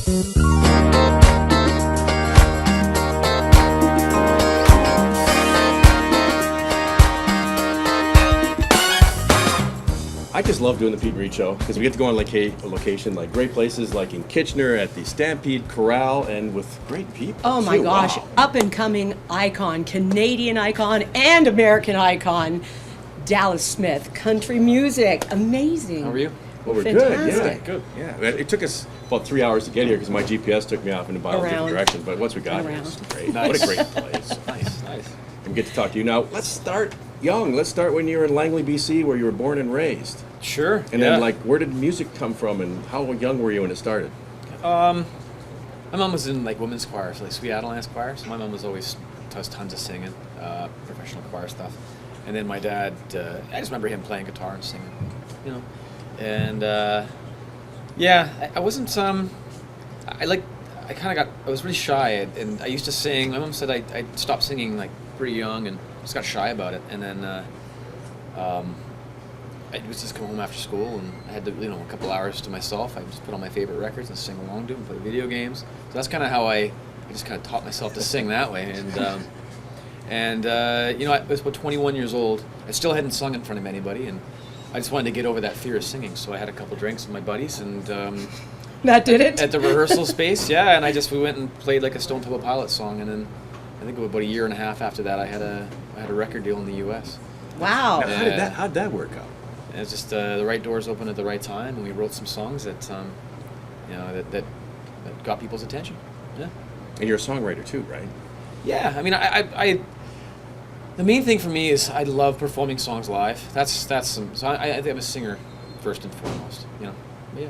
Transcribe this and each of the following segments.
I just love doing the Peet and Reet show because we get to go on like a location, like great places like in Kitchener at the Stampede Corral, and with great people. Oh my too. gosh, Wow. up and coming icon, Canadian icon and American icon, Dallas Smith, country music, amazing. How are you? Well, we're Fantastic. good. Yeah, it took us about 3 hours to get here because my GPS took me off in a bunch of different Around. directions. But once we got here, Around. it's great. Nice. What a great place. Nice. And get to talk to you now. Let's start young. Let's start when you were in Langley, BC, where you were born and raised. Sure. And then, like, where did music come from, and how young were you when it started? my mom was in like women's choirs, like Sweet Adelaide's choir. So my mom was always does tons of singing, professional choir stuff. And then my dad, I just remember him playing guitar and singing, you know. And I wasn't. I was really shy, and I used to sing. My mom said I stopped singing like pretty young, and just got shy about it. And then I would just come home after school, and I had to, a couple hours to myself. I just put on my favorite records and sing along to them, play video games. So that's kind of how I just kind of taught myself to sing that way. And I was about 21 years old. I still hadn't sung in front of anybody, and I just wanted to get over that fear of singing. So I had a couple drinks with my buddies, and That did it? at the rehearsal space, yeah. And we went and played like a Stone Temple Pilots song, and then I think about a year and a half after that, I had a record deal in the U.S. Wow. Now, how'd that work out? And it's just the right doors opened at the right time, and we wrote some songs that that got people's attention. Yeah. And you're a songwriter too, right? Yeah, I mean, I the main thing for me is I love performing songs live. So I think I'm a singer first and foremost. Yeah.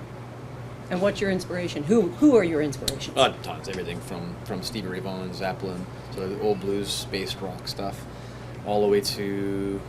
And what's your inspiration? Who are your inspirations? Tons, everything from Stevie Ray Vaughan, Zeppelin, so the old blues-based rock stuff, all the way to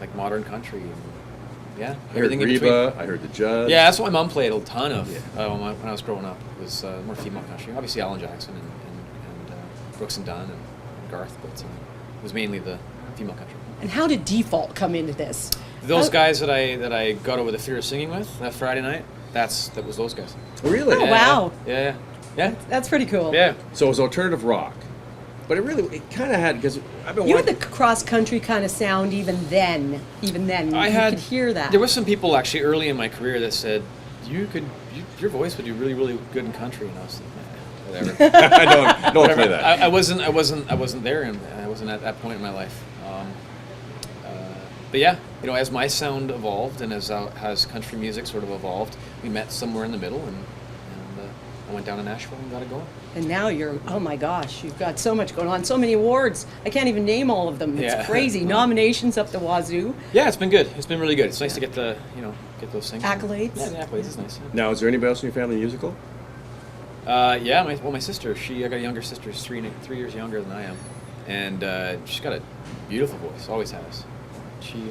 like modern country. And, everything in between. Reba, I heard the Judds. Yeah, that's what my mom played a ton of when I was growing up. It was more female country. Obviously Alan Jackson and Brooks and Dunn and Garth, but it was mainly the female country. And how did Default come into this? Those guys that I got over the fear of singing with that Friday night, that was those guys. Really? Oh, wow. Yeah. That's pretty cool. Yeah. So it was alternative rock, but it kind of had, because I've been You had watching. the cross-country kind of sound even then. You could hear that. There were some people actually early in my career that said, your voice would do really, really good in country, and I was like, whatever. I don't play that. I wasn't there, and I wasn't at that point in my life. But yeah, as my sound evolved and as country music sort of evolved, we met somewhere in the middle, and I went down to Nashville and got it going. And now oh my gosh, you've got so much going on, so many awards. I can't even name all of them. It's Yeah. crazy. Nominations up the wazoo. Yeah, it's been good. It's been really good. It's nice to get get those things. Accolades. Yeah, the accolades is nice. Yeah. Now, is there anybody else in your family musical? My sister. I got a younger sister. She's 3 years younger than I am, and she's got a beautiful voice. Always has. She,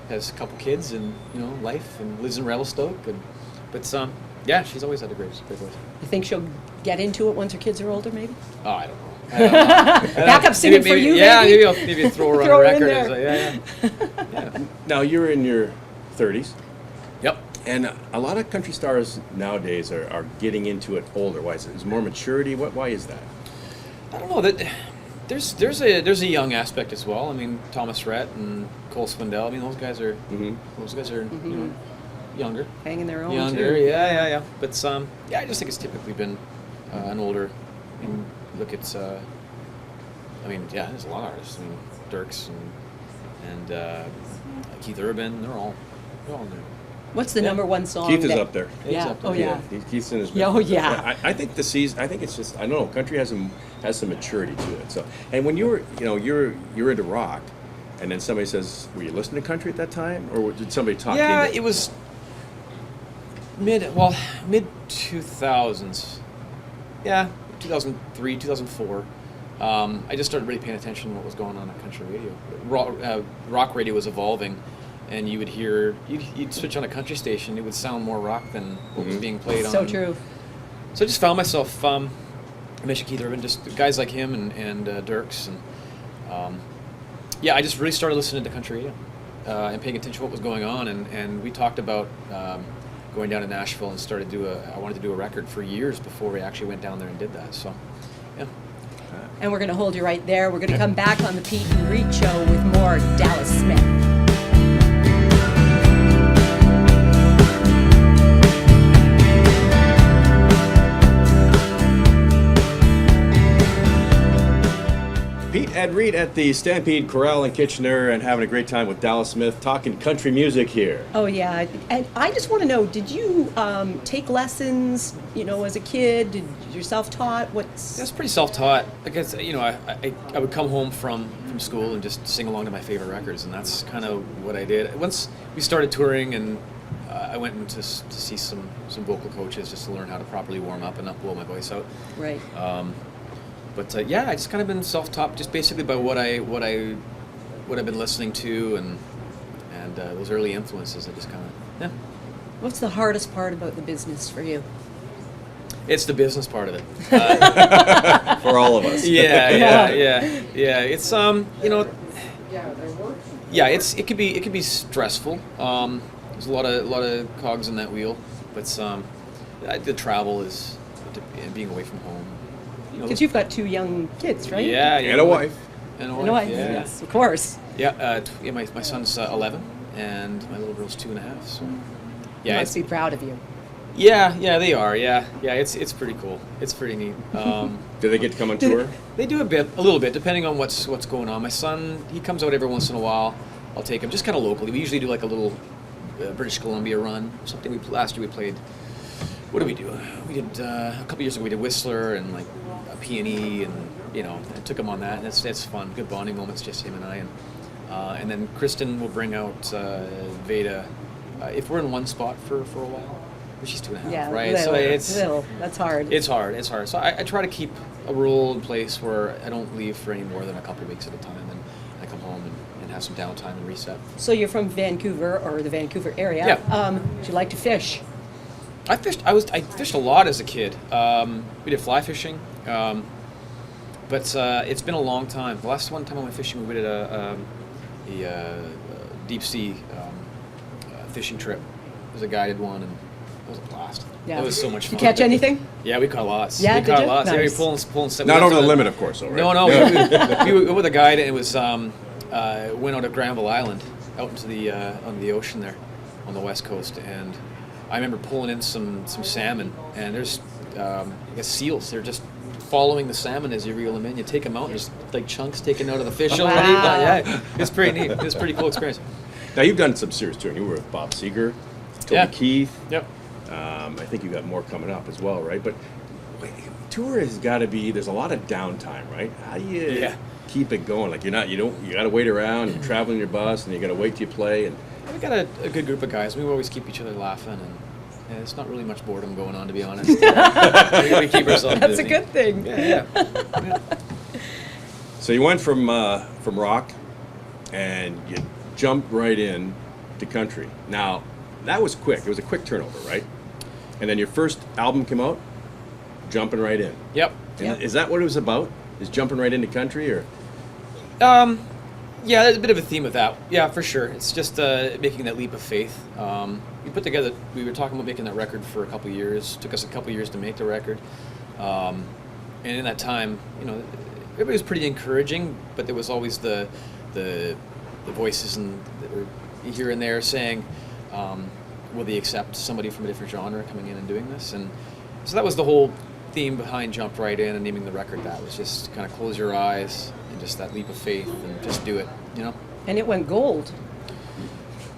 has a couple kids and life, and lives in Revelstoke, but she's always had a great voice. You think she'll get into it once her kids are older, maybe? Oh, I don't know. Backup singing for you, yeah, maybe? maybe I'll throw her on Throw a her in record. there. Yeah. Now, you're in your 30s, Yep. and a lot of country stars nowadays are getting into it older. Why is it? Is it more maturity? Why is that? I don't know that. There's a young aspect as well. I mean, Thomas Rhett and Cole Swindell. I mean, those guys are younger. Hanging their own, Younger, too. yeah. But I just think it's typically been an older. And look at, there's a lot of artists. I mean, Dirks and Keith Urban. They're all in there. What's the number one song? Keith is up there. He's Yeah. up there. Oh, yeah. Keith's in his. Oh, yeah. I think the season. I think it's just. I don't know. Country has some maturity to it. So, and when you're into rock, and then somebody says, "Were you listening to country at that time, or did somebody talk?" Yeah, into it was mid 2000s. Yeah, 2003, 2004. I just started really paying attention to what was going on country radio. Rock radio was evolving, and you would hear you'd switch on a country station, it would sound more rock than what was being played on. So true. So I just found myself, I mentioned Keith Urban, just guys like him and Dirks, and I just really started listening to country radio and paying attention to what was going on, and we talked about going down to Nashville and started I wanted to do a record for years before we actually went down there and did that. So, yeah. And we're going to hold you right there. We're going to come back on the Peet and Reet show with more Dallas Smith. Peet and Reet at the Stampede Corral in Kitchener and having a great time with Dallas Smith talking country music here. Oh, yeah. And I just want to know, did you take lessons, as a kid? Did you self-taught? That's pretty self-taught. Because, I would come home from school and just sing along to my favorite records, and that's kind of what I did. Once we started touring, and I went in to see some vocal coaches just to learn how to properly warm up and not blow my voice out. Right. But I just kind of been self-taught, just basically by what I've been listening to, and those early influences. I just kind of What's the hardest part about the business for you? It's the business part of it. For all of us. Yeah. It's it could be stressful. There's a lot of cogs in that wheel, but the travel is being away from home. Because you've got 2 young kids, right? Yeah, And a wife. And a And a wife, yeah. yes, of course. Yeah, my son's 11, and my little girl's 2.5. So, They must be proud of you. Yeah, they are. Yeah, it's pretty cool. It's pretty neat. Do they get to come on tour? They do a little bit, depending on what's going on. My son, he comes out every once in a while. I'll take him, just kind of locally. We usually do like a little British Columbia run. Something last year we played. What did we do? We did a couple years ago. We did Whistler and like a Peony, and I took him on that, and it's fun. Good bonding moments, just him and I. And then Kristen will bring out Veda if we're in one spot for a while. But she's 2.5, Yeah, right? little, So it's little. That's hard. It's hard. So I try to keep a rule in place where I don't leave for any more than a couple of weeks at a time, and I come home and have some downtime and reset. So you're from Vancouver, or the Vancouver area. Yeah. Do you like to fish? I fished a lot as a kid. We did fly fishing, but it's been a long time. The last time I went fishing, we did a deep sea fishing trip. It was a guided one, and it was a blast. Yeah. It was so much fun. Did you catch anything? Yeah, we caught lots. Yeah, we did caught you? lots. Nice. Yeah, we pulling. Not over the limit, of course, though, right? No. We were with a guide, and it was went out of Granville Island, out into the ocean there, on the west coast, and I remember pulling in some salmon, and there's I guess seals. They're just following the salmon as you reel them in. You take them out, and there's like chunks taken out of the fish already. Wow. Yeah, it's pretty neat. It's a pretty cool experience. Now, you've done some serious touring. You were with Bob Seger, Toby Yeah. Keith. Yep. I think you got more coming up as well, right? But tour has got to be. There's a lot of downtime, right? How do you keep it going? Like you got to wait around. You're traveling your bus, and you got to wait till you play. And We got a good group of guys. We always keep each other laughing, and it's not really much boredom going on, to be honest. We keep ourselves That's busy. a good thing. Yeah. so you went from rock, and you jumped right in to country. Now, that was quick. It was a quick turnover, right? And then your first album came out, jumping right in. Yep. And Yep. Is that what it was about? Is jumping right into country, or? Yeah, there's a bit of a theme with that. Yeah, for sure. It's just making that leap of faith. We were talking about making that record for a couple of years. Took us a couple of years to make the record. And in that time, everybody was pretty encouraging, but there was always the voices that were here and there saying, will they accept somebody from a different genre coming in and doing this? And so that was the whole theme behind Jump Right In and naming the record that. Was just kind of close your eyes and just that leap of faith and just do it, And it went gold.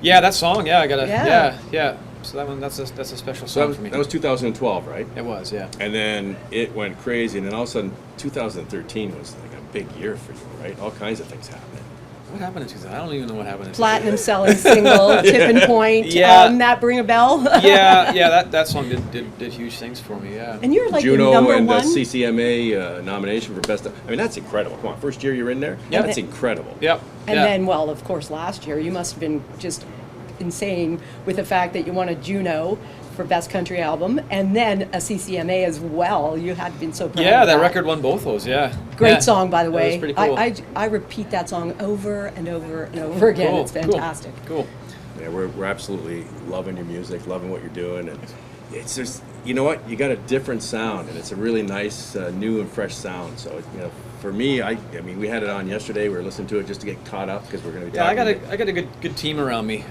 Yeah, that song, I gotta, Yeah. yeah. So that one, that's a special So song for me. that was 2012, right? It was, yeah. And then it went crazy, and then all of a sudden, 2013 was like a big year for you, right? All kinds of things happening. What happened in 2000? I don't even know what happened in Platinum selling single, Tipping Point. Yeah. That ring a bell? 2000. Yeah, that song did huge things for me, yeah. And you're like the JUNO number and one. CCMA nomination for best. I mean, that's incredible. Come on, first year you're in there. Yep. That's incredible. Yep. And yeah. then, well, of course, last year you must have been just insane with the fact that you won a JUNO for Best Country Album, and then a CCMA as well. You had been so proud Yeah, of that record won both those, yeah. Great Yeah. song, by the That way. was pretty cool. I repeat that song over and over and over again. Cool, It's fantastic. Cool. Yeah, we're absolutely loving your music, loving what you're doing, and it's just, you know what, you got a different sound, and it's a really nice, new and fresh sound. So, you know, for me, I mean, we had it on yesterday. We were listening to it just to get caught up because we're going to be Yeah, talking. I got a good team around me.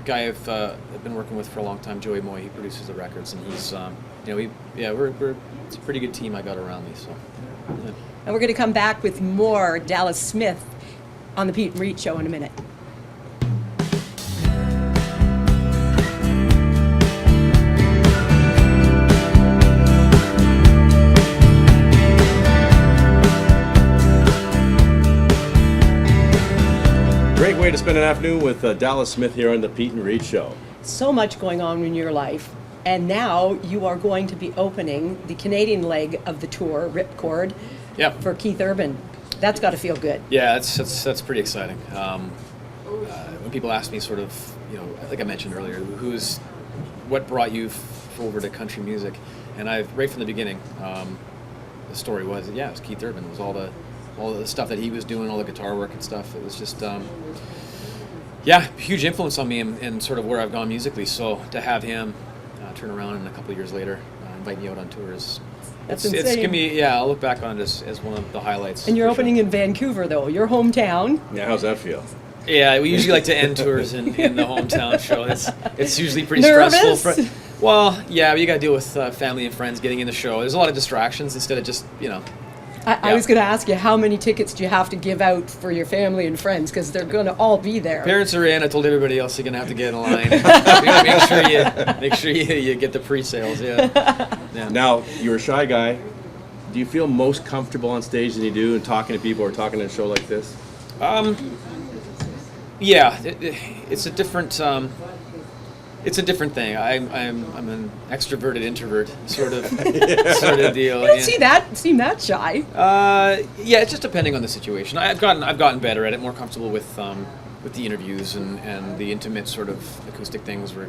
Guy I've been working with for a long time, Joey Moy. He produces the records, and he's you know, we're it's a pretty good team I got around me. So. Yeah. And we're going to come back with more Dallas Smith on the Peet and Reet Show in a minute. Great way to spend an afternoon with Dallas Smith here on the Peet and Reet Show. So much going on in your life. And now you are going to be opening the Canadian leg of the tour, Ripcord, Yep. for Keith Urban. That's got to feel good. Yeah, that's pretty exciting. When people ask me, sort of, you know, like I mentioned earlier, what brought you over to country music, and right from the beginning, the story was, yeah, it was Keith Urban. It was all the stuff that he was doing, all the guitar work and stuff. It was just, yeah, huge influence on me and sort of where I've gone musically. So to have him turn around and a couple of years later invite me out on tours. That's It's insane. gonna be, yeah, I'll look back on it as one of the highlights. And you're for sure. opening in Vancouver, though, your hometown. Yeah, how's that feel? Yeah, we usually like to end tours in the hometown show. It's usually pretty Nervous? stressful. Well, yeah, you got to deal with family and friends getting in the show. There's a lot of distractions instead of just, you know. I Yeah. was going to ask you, how many tickets do you have to give out for your family and friends? Because they're going to all be there. Parents are in. I told everybody else you're gonna have to get in line. You gotta make sure you get the pre-sales. Yeah. Now, you're a shy guy. Do you feel most comfortable on stage than you do in talking to people or talking in a show like this? Yeah, it's a different. It's a different thing. I'm an extroverted introvert sort of deal. I don't seem that shy. Yeah, it's just depending on the situation. I've gotten better at it, more comfortable with the interviews and the intimate sort of acoustic things. Where,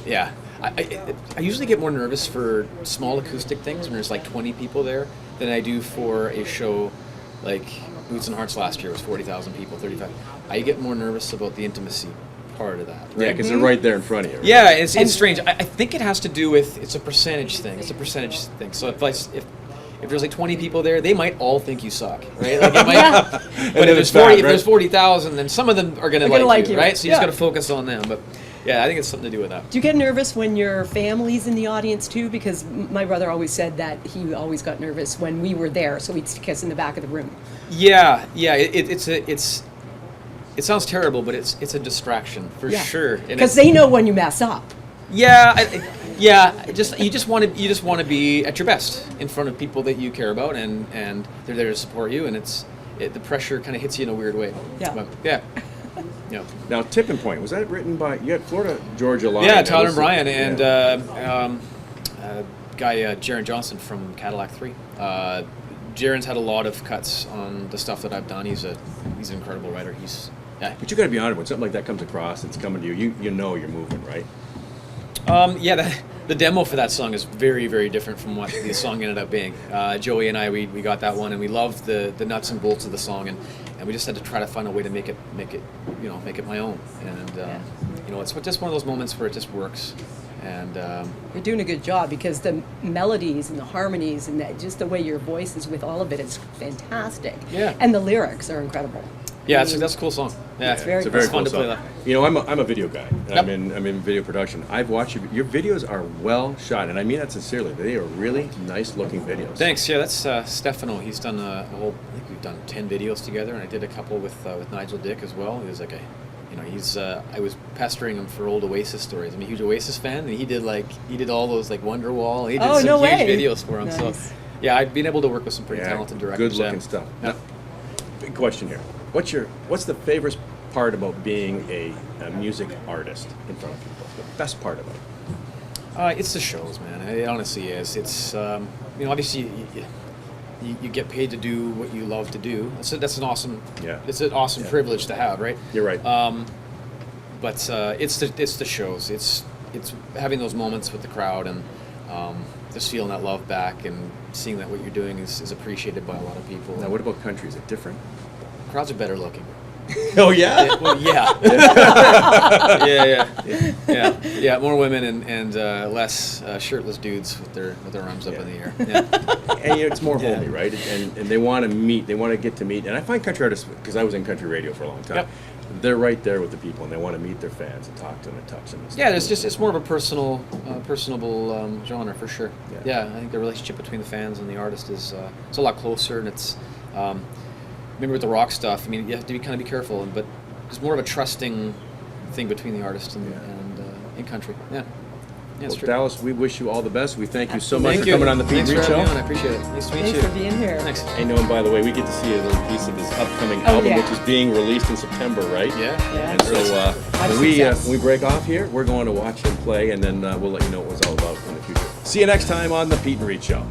yeah, I usually get more nervous for small acoustic things when there's like 20 people there than I do for a show like Boots and Hearts last year was 40,000 people, 35. I get more nervous about the intimacy part of that. Yeah, because they're right there in front of you. Right? Yeah, it's strange. I think it has to do with, it's a percentage thing. It's a percentage thing. So if there's like 20 people there, they might all think you suck, right? Like it might, Yeah. but if there's 40,000, then some of them are going to like you, right? So you just Yeah. got to focus on them. But yeah, I think it's something to do with that. Do you get nervous when your family's in the audience too? Because my brother always said that he always got nervous when we were there, so he'd stick us in the back of the room. Yeah. It sounds terrible, but it's a distraction for sure. And Because they know when you mess up. Yeah, you just want to be at your best in front of people that you care about, and they're there to support you, and the pressure kind of hits you in a weird way. Yeah. But, yeah. Yeah. Now, Tipping Point, was that written by, you had Florida Georgia Line? Yeah, That Tyler was- and Brian and yeah. guy Jaron Johnson from Cadillac 3. Jaron's had a lot of cuts on the stuff that I've done. He's an incredible writer. But you got to be honest, when something like that comes across, it's coming to you, you know you're moving, right? Yeah, the demo for that song is very, very different from what the song ended up being. Joey and I, we got that one, and we loved the nuts and bolts of the song, and we just had to try to find a way to make it my own. And it's just one of those moments where it just works. And You're doing a good job because the melodies and the harmonies and just the way your voice is with all of it is fantastic. Yeah. And the lyrics are incredible. yeah, I mean, that's a cool song. Yeah, It's very It's a very It's fun cool to play song. that. You know, I'm a video guy. And Yep. I'm in video production. I've watched your videos are well shot, and I mean that sincerely. They are really nice looking videos. Thanks. Yeah, that's Stefano. He's done a whole. I think we've done 10 videos together, and I did a couple with Nigel Dick as well. He was like I was pestering him for old Oasis stories. I'm a huge Oasis fan, and he did all those like Wonderwall. He did Oh, some no huge way. videos for him. So Nice. yeah, I've been able to work with some pretty talented directors. Good looking yeah. stuff. Yeah. Now, big question here. What's the favorite part about being a music artist in front of people? The best part about it? It's the shows, man. It honestly is. It's obviously you get paid to do what you love to do. That's an awesome. Yeah. It's an awesome privilege to have, right? You're right. But it's the shows. It's having those moments with the crowd and just feeling that love back and seeing that what you're doing is appreciated by a lot of people. Now, what about country? Is it different? Crowds are better looking. Oh yeah. Well, yeah. Yeah. More women and less shirtless dudes with their arms up in the air. Yeah. And it's more Yeah. homey, right? And they want to meet. They want to get to meet. And I find country artists, because I was in country radio for a long time. Yep. They're right there with the people, and they want to meet their fans and talk to them and touch them. And stuff. Yeah, it's more of a personable genre for sure. Yeah. Yeah, I think the relationship between the fans and the artist is it's a lot closer, and it's maybe with the rock stuff. I mean, you have to be careful, but it's more of a trusting thing between the artist and in country. Yeah, it's Well, true. Dallas, we wish you all the best. We thank you so much Thank for you. coming on the Peet Thanks and Reet for having Show. me on. I appreciate it. Nice to meet Thanks you. for being here. Thanks. I know, and by the way, we get to see a little piece of his upcoming Oh, album, yeah. which is being released in September, right? Yeah. Yeah. And so Much when success. we break off here, we're going to watch him play, and then we'll let you know what it's all about in the future. See you next time on the Peet and Reet Show.